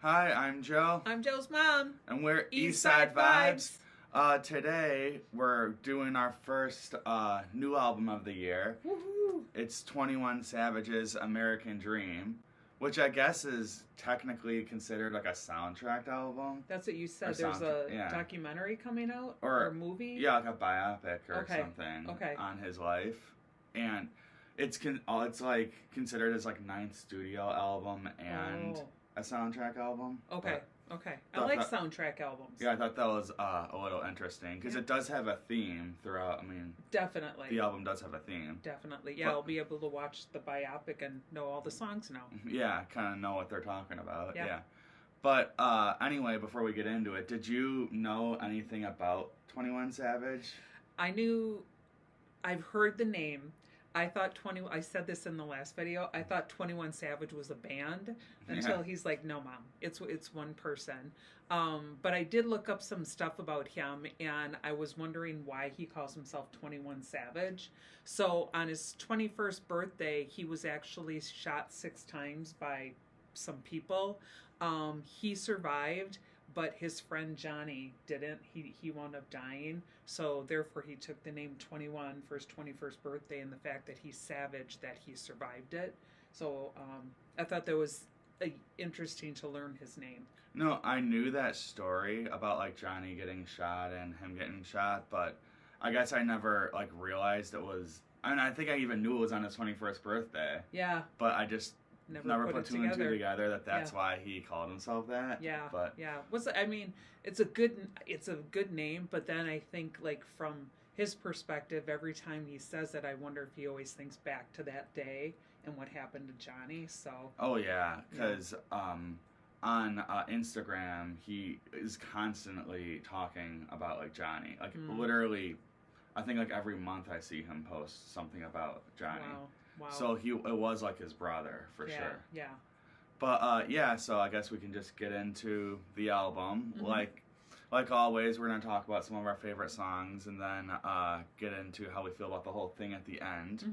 Hi, I'm Joe. I'm Joe's mom. And we're Eastside Vibes. Today, we're doing our first new album of the year. Woohoo! It's 21 Savage's American Dream, which I guess is technically considered like a soundtrack album. That's what you said. Or There's a yeah. documentary coming out? Or a movie? Yeah, like a biopic or Okay. something Okay. on his life. And it's like considered his like ninth studio album and a soundtrack album. Okay. But Okay. I like soundtrack albums. yeah, I thought that was a little interesting because it does have a theme throughout. I mean, Definitely. the album does have a theme. Definitely. Yeah, I'll be able to watch the biopic and know all the songs now. Yeah, kind of know what they're talking about. Yeah. Yeah. But anyway, before we get into it, did you know anything about 21 Savage? I've heard the name. I said this in the last video. I thought 21 Savage was a band until he's like, no, mom, it's one person. But I did look up some stuff about him, and I was wondering why he calls himself 21 Savage. So on his 21st birthday, he was actually shot 6 times by some people. He survived, but his friend Johnny didn't. He wound up dying, so therefore he took the name 21 for his 21st birthday, and the fact that he's savage that he survived it. So I thought that was interesting to learn his name. No, I knew that story about like Johnny getting shot and him getting shot, but I guess I never like realized it was. And I think I even knew it was on his 21st birthday. Yeah. But I just never put two and two together that's yeah. why he called himself that. Yeah. But yeah. It's a good name, but then I think like from his perspective, every time he says it, I wonder if he always thinks back to that day and what happened to Johnny. So. Oh yeah, because on Instagram he is constantly talking about like Johnny, like literally, I think like every month I see him post something about Johnny. Wow. So it was like his brother for sure. Yeah. But so I guess we can just get into the album. Like always, we're gonna talk about some of our favorite songs and then get into how we feel about the whole thing at the end.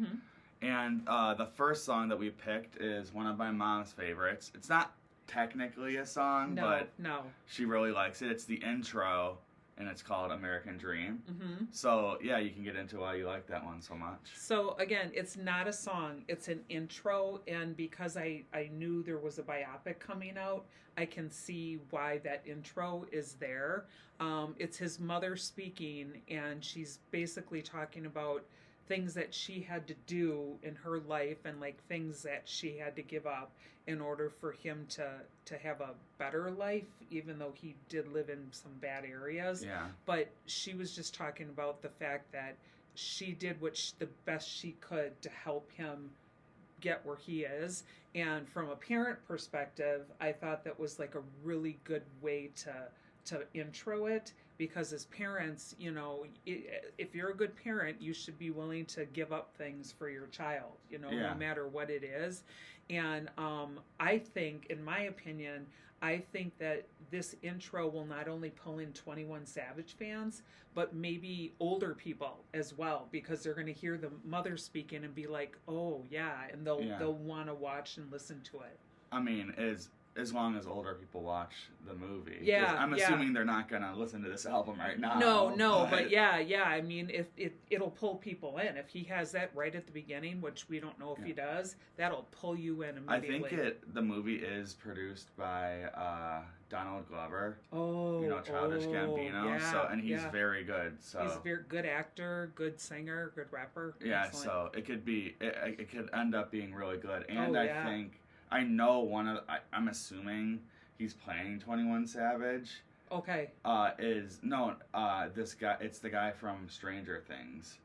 And the first song that we picked is one of my mom's favorites. It's not technically a song, but she really likes it. It's the intro. And it's called American Dream. So, yeah, you can get into why you like that one so much. So, again, it's not a song. It's an intro. And because I knew there was a biopic coming out, I can see why that intro is there. It's his mother speaking, and she's basically talking about things that she had to do in her life and like things that she had to give up in order for him to have a better life, even though he did live in some bad areas. Yeah. But she was just talking about the fact that she did the best she could to help him get where he is. And from a parent perspective, I thought that was like a really good way to intro it, because as parents, you know, if you're a good parent, you should be willing to give up things for your child, you know, no matter what it is. And I think, in my opinion, I think that this intro will not only pull in 21 Savage fans, but maybe older people as well, because they're going to hear the mother speaking and be like, oh, yeah, and they'll want to watch and listen to it. I mean, as long as older people watch the movie. Yeah, I'm assuming they're not going to listen to this album right now. No, but yeah. I mean, if it'll pull people in. If he has that right at the beginning, which we don't know if he does, that'll pull you in immediately. I think the movie is produced by Donald Glover. Oh, you know, Childish Gambino. Yeah, and he's very good. So he's a very good actor, good singer, good rapper. Yeah, excellent. So it could end up being really good. And I think. I know I'm assuming he's playing 21 Savage. Okay. This guy, it's the guy from Stranger Things.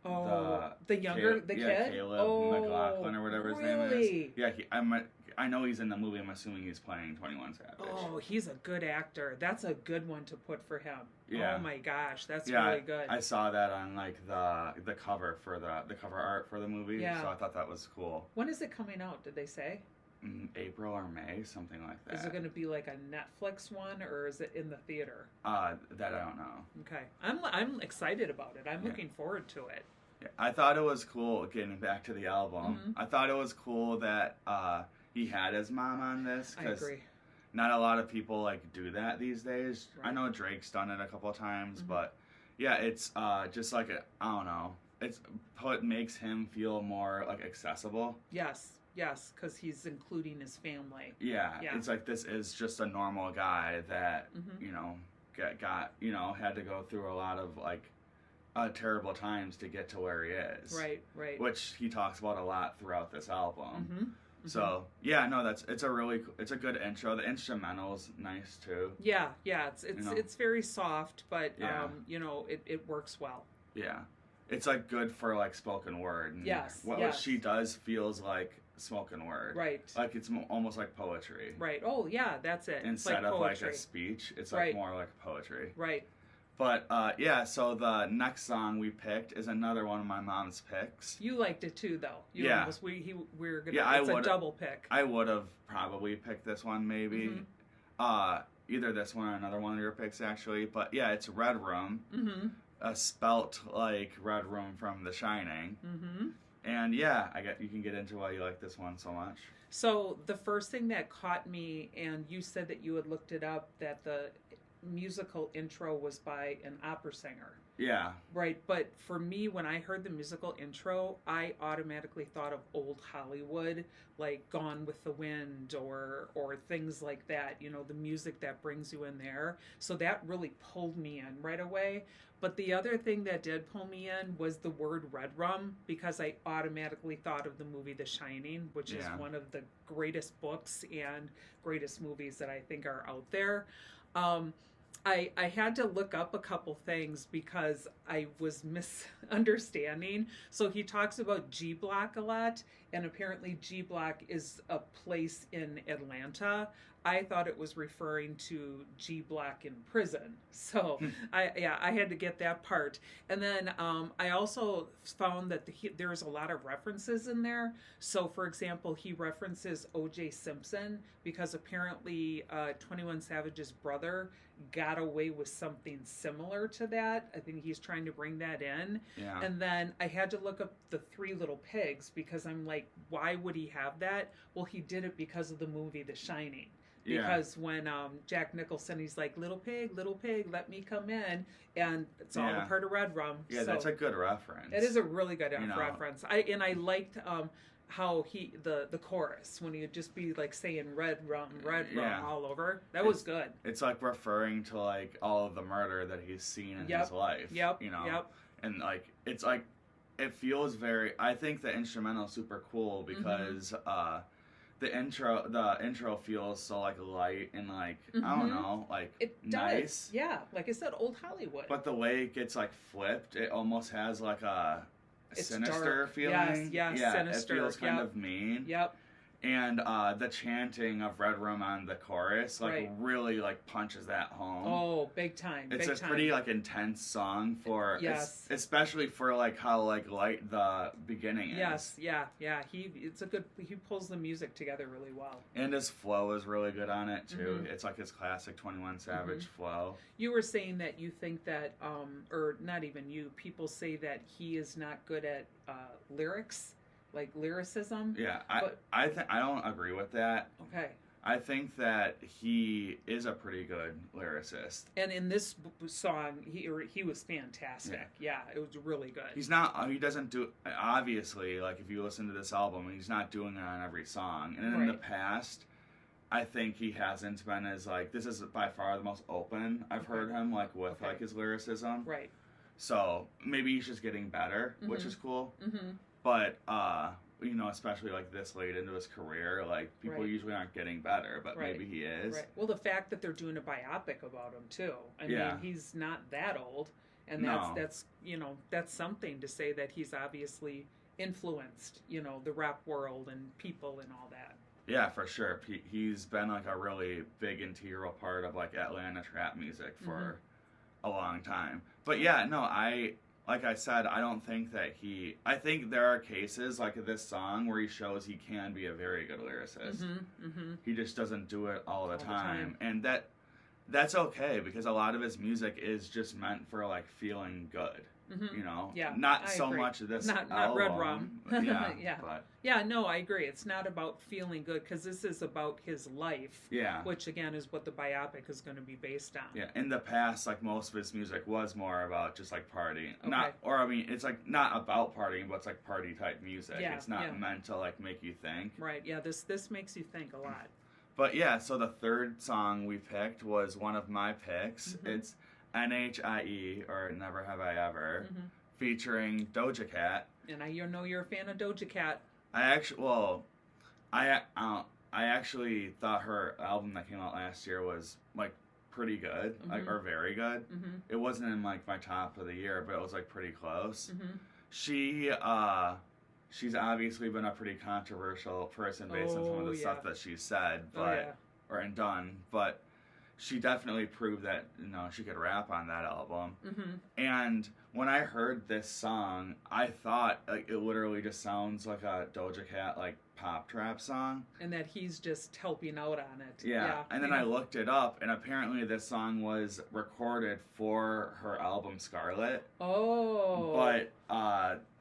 Oh, the kid? Caleb McLaughlin or whatever his name is. Yeah, I know he's in the movie. I'm assuming he's playing 21 Savage. Oh, he's a good actor. That's a good one to put for him. Yeah. Oh my gosh, that's really good. I saw that on like the cover for the cover art for the movie. Yeah. So I thought that was cool. When is it coming out? Did they say? April or May, something like that. Is it going to be like a Netflix one, or is it in the theater? That I don't know. Okay, I'm excited about it. I'm looking forward to it. Yeah, I thought it was cool. Getting back to the album, I thought it was cool that he had his mom on this. I agree. not a lot of people like do that these days. Right. I know Drake's done it a couple of times, Mhm. but yeah, it's just like I don't know. It's what makes him feel more like accessible. Yes, because he's including his family. Yeah, Yeah. it's like this is just a normal guy that Mhm. you know got had to go through a lot of like terrible times to get to where he is. Right, right. Which he talks about a lot throughout this album. Mm-hmm. So yeah, no, it's a good intro. The instrumental's nice too. Yeah, it's very soft, but Yeah. it works well. Yeah, it's like good for like spoken word. And Yes, what yes. she does feels like spoken word. Right. Like it's almost like poetry. Right. Oh yeah, that's it. Instead it's like of poetry. like a speech, it's like Right. more like poetry. Right. But yeah, so the next song we picked is another one of my mom's picks. You liked it too, though. Yeah. We're gonna. Yeah, it's a double pick. I would have probably picked this one maybe. Mhm. Either this one or another one of your picks actually. But yeah, it's Red Room. Mm-hmm. Spelt like Red Room from The Shining. Mm-hmm. And yeah, you can get into why you like this one so much. So the first thing that caught me, and you said that you had looked it up, that the musical intro was by an opera singer. Yeah. Right, but for me, when I heard the musical intro, I automatically thought of old Hollywood, like Gone with the Wind or things like that, the music that brings you in there. So that really pulled me in right away. But the other thing that did pull me in was the word red rum, because I automatically thought of the movie The Shining, which is one of the greatest books and greatest movies that I think are out there. I had to look up a couple things because I was misunderstanding. So he talks about G Block a lot, and apparently G Block is a place in Atlanta. I thought it was referring to G Block in prison. So I had to get that part. And then I also found that there's a lot of references in there. So for example, he references O.J. Simpson because apparently 21 Savage's brother got away with something similar to that. I think he's trying to bring that in. Yeah. And then I had to look up the Three Little Pigs because I'm like, why would he have that? Well, he did it because of the movie The Shining. Because when Jack Nicholson, he's like, little pig, let me come in. And it's all a part of Red Rum. Yeah, so that's a good reference. it is a really good reference. I liked how the chorus, when he'd just be like saying red rum all over. That was good. It's like referring to like all of the murder that he's seen in his life. Yep. And like, it's like, it feels I think the instrumental is super cool because the intro feels so like light and like I don't know, like it nice. Does. Yeah, like I said, old Hollywood. But the way it gets like flipped, it almost has like a sinister dark. feeling. Yes, yeah, sinister. It feels kind of mean. Yep. And the chanting of Red Room on the chorus really like punches that home. Oh, big time. It's a pretty like intense song for especially for like how like light the beginning is. Yes, yeah. He pulls the music together really well. And his flow is really good on it too. It's like his classic 21 Savage flow. You were saying that you think that or not even you, people say that he is not good at lyrics. Like lyricism. Yeah, I don't agree with that. Okay. I think that he is a pretty good lyricist. And in this song, he was fantastic. Yeah, it was really good. He doesn't do, obviously, like if you listen to this album, he's not doing it on every song. And in the past, I think he hasn't been as like, this is by far the most open I've heard him like with like his lyricism. Right. So maybe he's just getting better, which is cool. But, especially like this late into his career, like people usually aren't getting better, but maybe he is. Right. Well, the fact that they're doing a biopic about him too. I mean, he's not that old, and that's something to say that he's obviously influenced, the rap world and people and all that. Yeah, for sure. He's been like a really big integral part of like Atlanta trap music for a long time. But yeah, no, like I said, I don't think that I think there are cases like this song where he shows he can be a very good lyricist. He just doesn't do it all the time. And that's okay because a lot of his music is just meant for like feeling good. Mm-hmm. You know, Yeah, not I so agree. much of this Not album. Red Rum. Yeah, Yeah. but Yeah, no, I agree. It's not about feeling good because this is about his life, yeah, which again is what the biopic is going to be based on. yeah. In the past, like most of his music was more about just like partying, Okay. not, or I mean, it's like not about partying, but it's like party type music. Yeah, It's not yeah. meant to like make you think. Right. Yeah. This makes you think a lot. But yeah, so the third song we picked was one of my picks. Mhm. It's NHIE, or Never Have I Ever, Hmm. featuring Doja Cat. And you know you're a fan of Doja Cat. I actually thought her album that came out last year was like pretty good, like, Mhm. or very good. Hmm. It wasn't in like my top of the year, but it was like pretty close. Hmm. She's obviously been a pretty controversial person based on some of the Oh, stuff yeah. that she said, Oh but yeah. or and done, but she definitely proved that she could rap on that album. Hmm. And when I heard this song, I thought like it literally just sounds like a Doja Cat like pop trap song. And that he's just helping out on it. Yeah. And then yeah. I looked it up, and apparently this song was recorded for her album Scarlet, Oh. but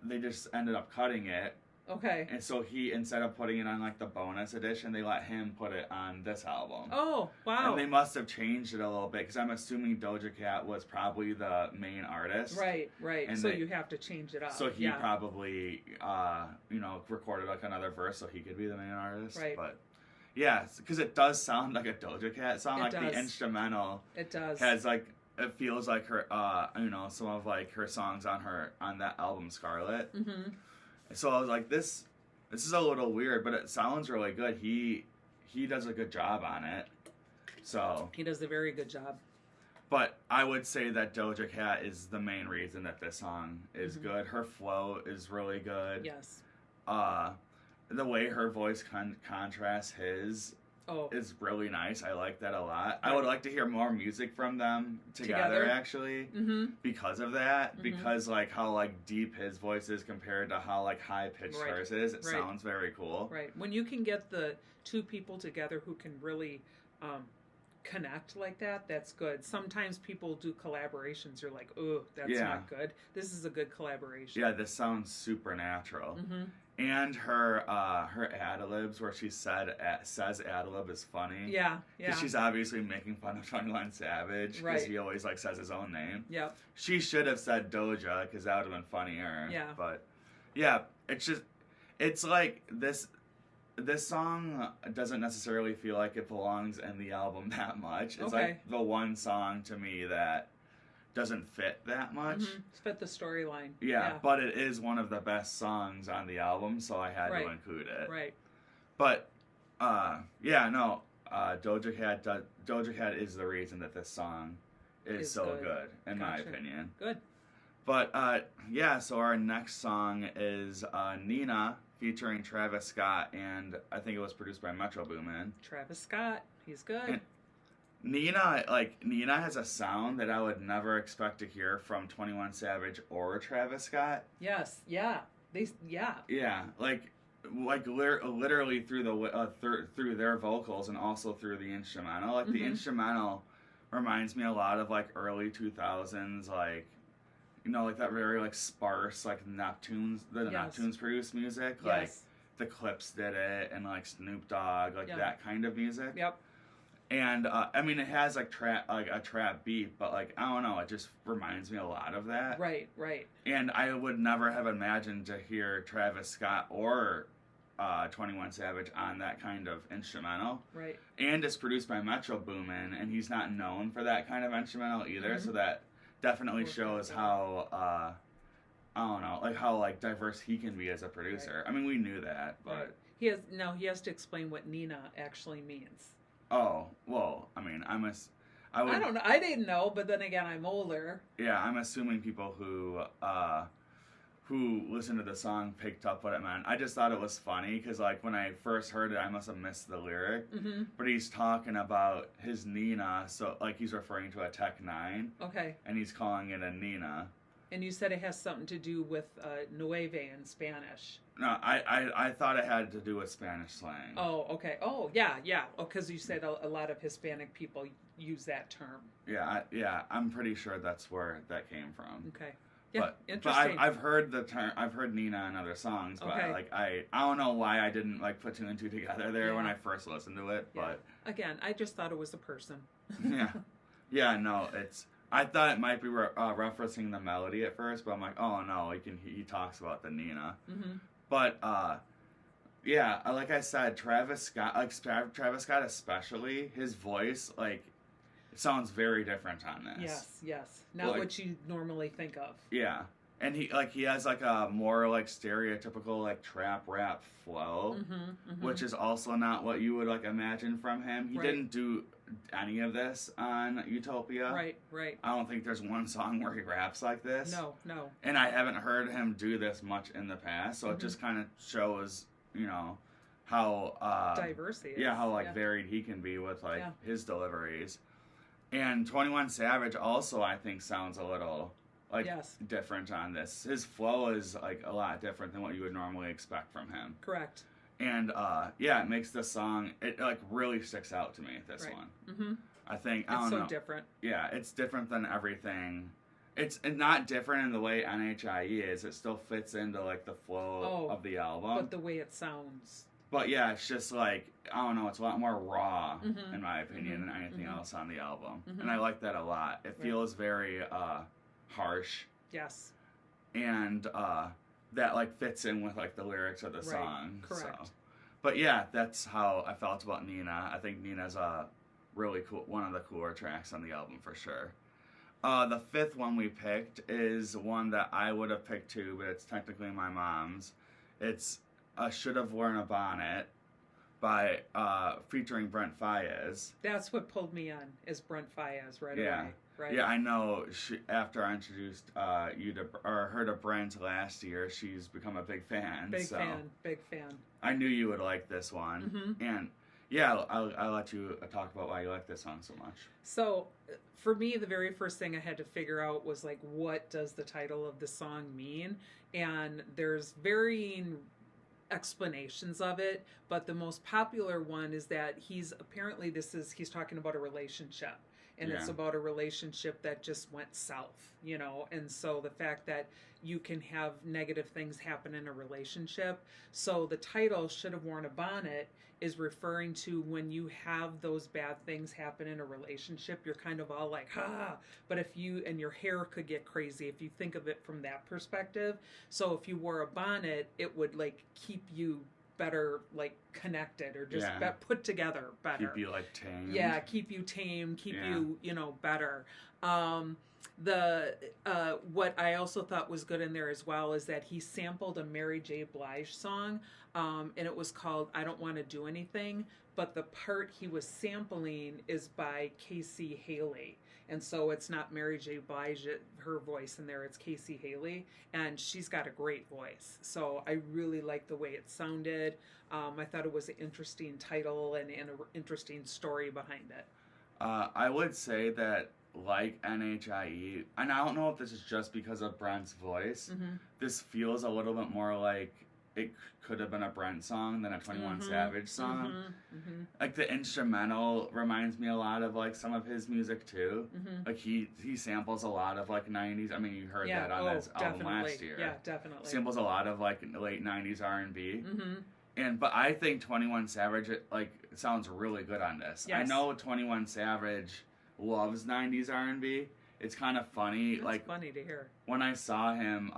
they just ended up cutting it. Okay. And so instead of putting it on like the bonus edition, they let him put it on this album. Oh wow. And they must have changed it a little bit, because I'm assuming Doja Cat was probably the main artist. Right. And So they- you have to change it up. So he yeah. probably, recorded like another verse so he could be the main artist. Right. But yeah, because it does sound like a Doja Cat song. It Like does. the instrumental It does. has like, it feels like her, some of like her songs on that album Scarlet. Hmm. So I was like, this is a little weird, but it sounds really good. He does a good job on it. So, He does a very good job. but I would say that Doja Cat is the main reason that this song is Mhm. good. Her flow is really good. Yes. The way her voice contrasts his Oh. is really nice. I like that a lot. I would Right. like to hear more music from them together. Actually, Hmm. because of that. Mhm. Because like how like deep his voice is compared to how like high pitched Right. hers is. It Right. sounds very cool. Right. When you can get the two people together who can really connect like that, that's good. Sometimes people do collaborations. You're like, oh, that's Yeah. not good. This is a good collaboration. Yeah, this sounds supernatural. Hmm. And her ad-libs, where she says ad-lib is funny. Yeah. Yeah. Because she's obviously making fun of 21 Savage, because Right. he always like says his own name. Yep. She should have said Doja, because that would have been funnier. Yeah. But yeah, it's like this song doesn't necessarily feel like it belongs in the album that much. It's Okay. like the one song to me that doesn't fit that much. Fit the storyline. Yeah, but it is one of the best songs on the album, so I had Right. to include it. Right. But Doja Cat is the reason that this song is Is so good. good, in my Gotcha. opinion. Good. But so our next song is Nina featuring Travis Scott, and I think it was produced by Metro Boomin. Travis Scott. He's good. And Nina has a sound that I would never expect to hear from 21 Savage or Travis Scott. Yes. Yeah. Yeah. Yeah, literally through through their vocals and also through the instrumental. Like the Mhm. instrumental reminds me a lot of like early 2000s, like like that very like sparse like Neptunes, the Yes. Neptunes produced music. Like Yes. the Clips did it, and like Snoop Dogg, like Yeah. that kind of music. Yep. And it has like a trap beat, but like I don't know, it just reminds me a lot of that. Right. Right. And I would never have imagined to hear Travis Scott or 21 Savage on that kind of instrumental. Right. And it's produced by Metro Boomin, and he's not known for that kind of instrumental either. Mhm. So that definitely Worked shows out how I don't know, like how like diverse he can be as a producer. Right. I mean, we knew that, but Right. He has to explain what Nina actually means. oh well. I mean, I don't know. I didn't know, but then again, I'm older. Yeah, I'm assuming people who listened to the song picked up what it meant. I just thought it was funny because, like, when I first heard it, I must have missed the lyric. Mm-hmm. But he's talking about his Nina, so, like, he's referring to a Tech 9, Okay. and he's calling it a Nina. And you said it has something to do with nueve in Spanish. No, I thought it had to do with Spanish slang. Oh, okay. Oh, yeah, yeah. Oh, because you said a lot of Hispanic people use that term. Yeah, I'm pretty sure that's where that came from. Okay. Yeah, but interesting. I've heard the term. I've heard Nina in other songs, but Okay. like I don't know why I didn't like put two and two together there when Yeah. I first listened to it. Yeah. Again, I just thought it was a person. But yeah, no, it's. I thought it might be referencing the melody at first, but I'm like, oh no, he talks about the Nina. Mm-hmm. But yeah, like I said, Travis Scott especially, his voice like it sounds very different on this. Yes. Not what you normally think of. Yeah. And he has like a more like stereotypical like trap rap flow, which is also not what you would like imagine from him. He didn't do any of this on Utopia. Right. I don't think there's one song where he raps like this. No. And I haven't heard him do this much in the past, so it just kind of shows, how diverse he is. Yeah, how like varied he can be with like his deliveries. And 21 Savage also I think sounds a little like different on this. His flow is like a lot different than what you would normally expect from him. Correct. And it makes the song it like really sticks out to me. This one, I think I don't know. It's so different. Yeah, it's different than everything. It's not different in the way NHIE is. It still fits into like the flow of the album. But the way it sounds. But yeah, it's just like I don't know. It's a lot more raw in my opinion than anything else on the album, and I like that a lot. It feels very harsh. Yes. And that like fits in with like the lyrics of the song. Correct. So. But yeah, that's how I felt about Nina. I think Nina's a really cool, one of the cooler tracks on the album for sure. The fifth one we picked is one that I would have picked too, but it's technically my mom's. It's Should Have Worn a Bonnet by featuring Brent Faiyaz. That's what pulled me on is Brent Faiyaz right away. Right? Yeah, I know. After I introduced you to or her to Brent last year, she's become a big fan. Big fan. I knew you would like this one, and yeah, I'll let you talk about why you like this song so much. So, for me, the very first thing I had to figure out was like, what does the title of the song mean? And there's varying explanations of it, but the most popular one is that he's talking about a relationship. And it's about a relationship that just went south, and so the fact that you can have negative things happen in a relationship. So the title Should Have Worn a Bonnet is referring to when you have those bad things happen in a relationship, you're kind of all like, but and your hair could get crazy if you think of it from that perspective. So if you wore a bonnet, it would like keep you better like connected or just put together better. Keep you like tamed. Yeah, keep you tame, keep you, better. What I also thought was good in there as well is that he sampled a Mary J. Blige song, and it was called I Don't Want to Do Anything, but the part he was sampling is by Casey Haley. And so it's not Mary J. Blige, her voice in there, it's Casey Haley, and she's got a great voice. So I really liked the way it sounded. I thought it was an interesting title and an interesting story behind it. I would say that, like NHIE, and I don't know if this is just because of Brent's voice, this feels a little bit more like it could have been a Brent song than a 21 Savage song. Like the instrumental reminds me a lot of like some of his music too. Like he samples a lot of like 90s. I mean, you heard that on his album last year. Yeah, definitely. Samples a lot of like late 90s R&B. But I think 21 Savage it sounds really good on this. Yes. I know 21 Savage loves 90s R&B. It's kind of funny. It's funny to hear. When I saw him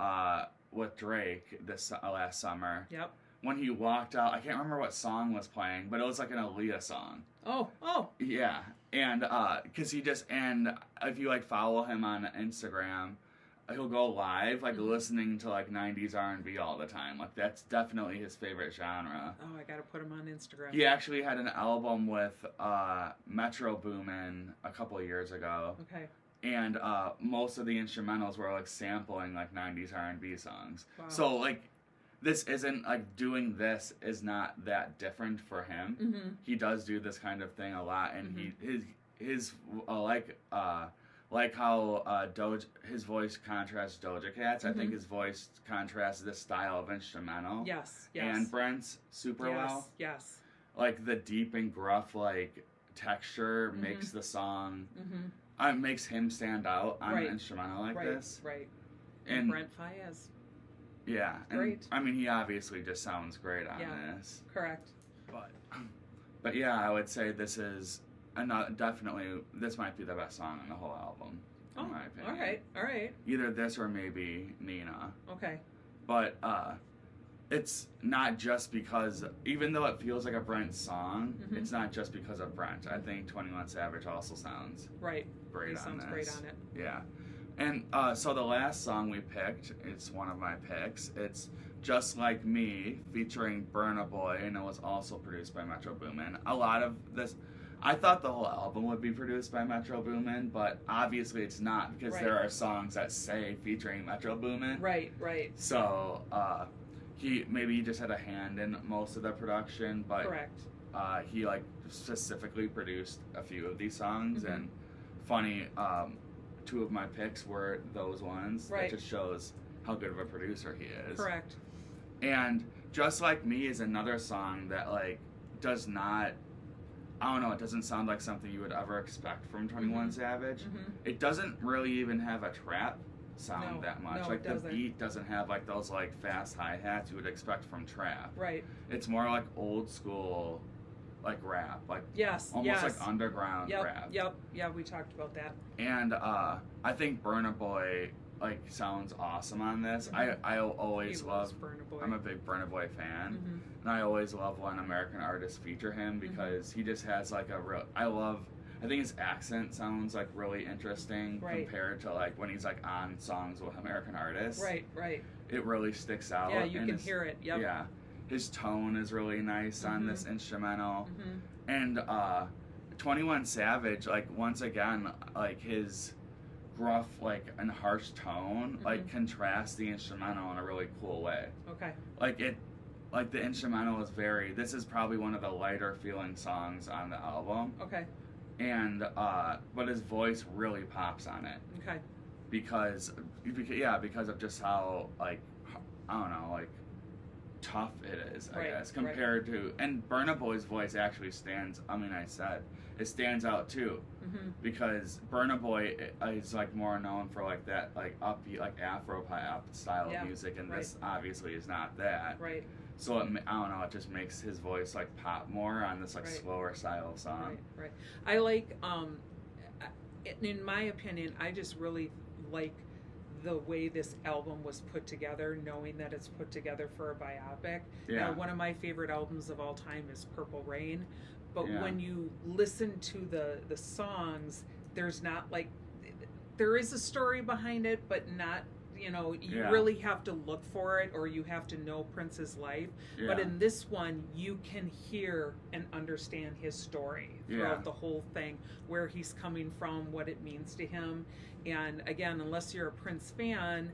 with Drake this last summer. Yep. When he walked out, I can't remember what song was playing, but it was like an Aaliyah song. Oh. Yeah, and because and if you follow him on Instagram, he'll go live listening to 90s R&B all the time. That's definitely his favorite genre. Oh, I gotta put him on Instagram. He actually had an album with Metro Boomin a couple of years ago. Okay. And most of the instrumentals were sampling 90s R&B songs. Wow. So this isn't doing this is not that different for him. He does do this kind of thing a lot, and his how his voice contrasts Doja Cat's. I think his voice contrasts this style of instrumental. Yes. And Brent's super well. Yes. The deep and gruff texture makes the song. Makes him stand out on an instrumental this. Right. And Brent Faiyaz. yeah, and, Great. I mean, he obviously just sounds great on this. Correct. But yeah, I would say this is definitely, this might be the best song on the whole album, in my opinion. All right. Either this or maybe Nina. Okay. But it's not just because, even though it feels like a Brent song, it's not just because of Brent. I think 21 Savage also sounds great on this. Sounds great on it. Yeah. And so the last song we picked, it's one of my picks. It's Just Like Me, featuring Burna Boy, and it was also produced by Metro Boomin. A lot of this, I thought the whole album would be produced by Metro Boomin, but obviously it's not, because there are songs that say featuring Metro Boomin. Right. So he just had a hand in most of the production, but correct. He like specifically produced a few of these songs, and funny, two of my picks were those ones. Right. That just shows how good of a producer he is. Correct. And Just Like Me is another song that like does not, I don't know, it doesn't sound like something you would ever expect from 21 Savage. It doesn't really even have a trap sound that much. No, like it the doesn't. beat doesn't have like those like fast hi-hats you would expect from trap. Right. It's more like old school like rap, like Yes. almost like underground rap. Yep. Yeah, we talked about that. And I think Burna Boy like sounds awesome on this. I always love Burna Boy. I'm a big Burna Boy fan, and I always love when American artists feature him because he just has like a real. I think his accent sounds like really interesting compared to like when he's like on songs with American artists. Right. It really sticks out. Yeah, you can hear it. Yep. Yeah, his tone is really nice on this instrumental, and 21 Savage, like once again, like his gruff like and harsh tone like contrasts the instrumental in a really cool way. Okay. Like the instrumental is this is probably one of the lighter feeling songs on the album. Okay. And but his voice really pops on it. Okay. Because of just how like I don't know, like tough it is, I guess, compared to, and Burna Boy's voice actually stands out too, because Burna Boy is like more known for like that like upbeat like Afro pop style of music, and this obviously is not that. Right. So I don't know, it just makes his voice like pop more on this like slower style of song. Right. I like in my opinion, I just really like the way this album was put together, knowing that it's put together for a biopic. Yeah. One of my favorite albums of all time is Purple Rain, but when you listen to the songs, there's not like, there is a story behind it, but not, you really have to look for it, or you have to know Prince's life. But in this one, you can hear and understand his story throughout the whole thing, where he's coming from, what it means to him. And again, unless you're a Prince fan,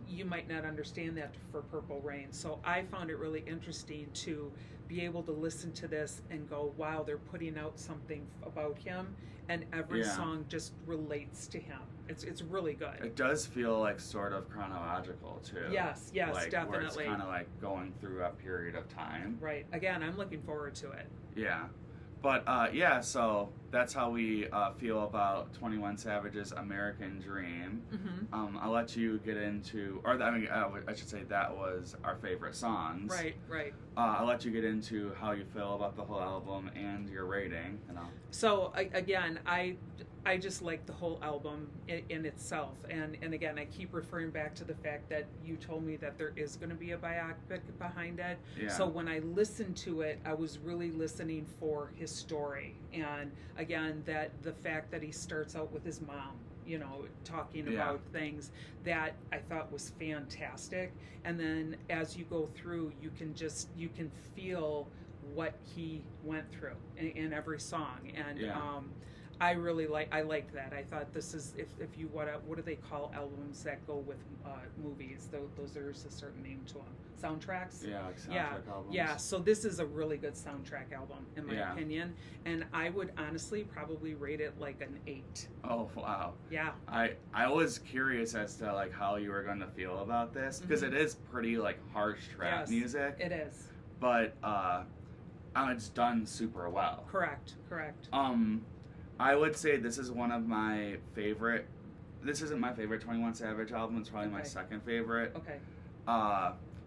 you might not understand that for Purple Rain. So I found it really interesting to be able to listen to this and go, wow, they're putting out something about him, and every song just relates to him. It's really good. It does feel like sort of chronological too. Yes, like, definitely. Where it's kind of like going through a period of time. Right. Again, I'm looking forward to it. Yeah. But so that's how we feel about 21 Savage's American Dream. I'll let you get into, I should say that was our favorite songs. Right. I'll let you get into how you feel about the whole album and your rating. So again, I just like the whole album in itself, and again, I keep referring back to the fact that you told me that there is going to be a biopic behind it. So when I listened to it, I was really listening for his story, and again, that the fact that he starts out with his mom, talking about things that I thought was fantastic, and then as you go through, you can feel what he went through in every song, and I really liked that. I thought this is, if you what do they call albums that go with movies? Those, there's a certain name to them. Soundtracks. Yeah, like soundtrack albums. Yeah. So this is a really good soundtrack album in my opinion, and I would honestly probably rate it like an 8. Oh wow. Yeah. I was curious as to like how you were going to feel about this, because it is pretty like harsh trap music. It is. But it's done super well. Correct. I would say this is one of my favorite this isn't my favorite 21 Savage album. It's probably my Okay. second favorite. Okay.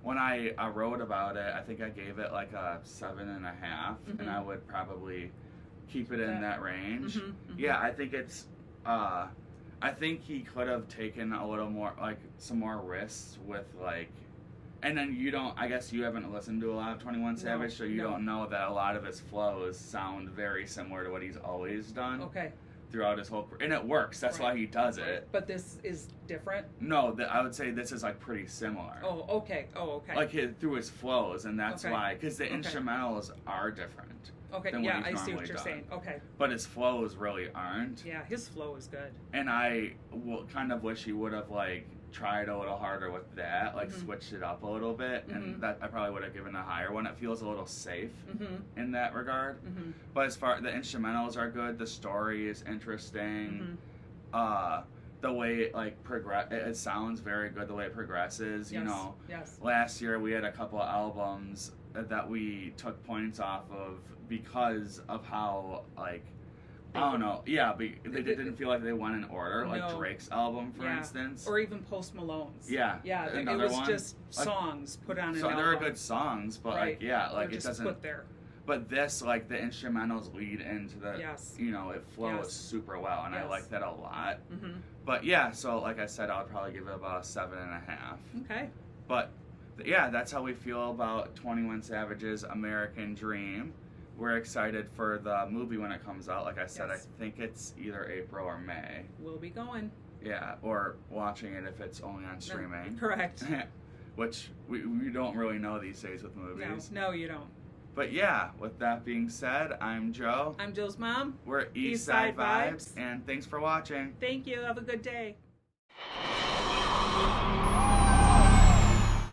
When I wrote about it, I think I gave it like a 7.5, Mhm. and I would probably keep it in Yeah. that range. Mhm, mhm. Yeah, I think it's. I think he could have taken a little more, like, some more risks with, like. And then you don't. I guess you haven't listened to a lot of 21 Savage, so you no. don't know that a lot of his flows sound very similar to what he's always done Okay. throughout his whole. And it works. That's Right. why he does it. But this is different. No, I would say this is like pretty similar. Oh, okay. Oh, okay. Like through his flows, and that's Okay. why, because the Okay. instrumentals are different, okay. than what Yeah, he's I see what normally you're done. saying. Okay. but his flows really aren't. Yeah, his flow is good. And I kind of wish he would have like tried a little harder with that, like Mhm. switched it up a little bit, Mhm. and that I probably would have given a higher one. It feels a little safe Mm-hmm. in that regard. Mm-hmm. But as far the instrumentals are good, the story is interesting. The way it like it sounds very good. The way it progresses, Yes. you know. Yes. Last year we had a couple of albums that we took points off of because of how like I don't know, yeah, but they didn't feel like they went in order, like No. Drake's album, for Yeah. instance. Or even Post Malone's. Yeah, Yeah. It another was one. just Like, songs put on an so album. there are good songs, but Right. like yeah, They're like it just doesn't. put there. But this, like the instrumentals lead into the, Yes. you know, it flows Yes. super well, and I Yes. like that a lot. Mm-hmm. But yeah, so like I said, I'll probably give it about a 7.5. Okay. But yeah, that's how we feel about 21 Savage's American Dream. We're excited for the movie when it comes out. Like I said, Yes. I think it's either April or May. We'll be going. Yeah, or watching it if it's only on streaming. Correct. Which we don't really know these days with movies. No, you don't. But yeah, with that being said, I'm Joe. I'm Joe's mom. We're East Side Vibes, and thanks for watching. Thank you. Have a good day.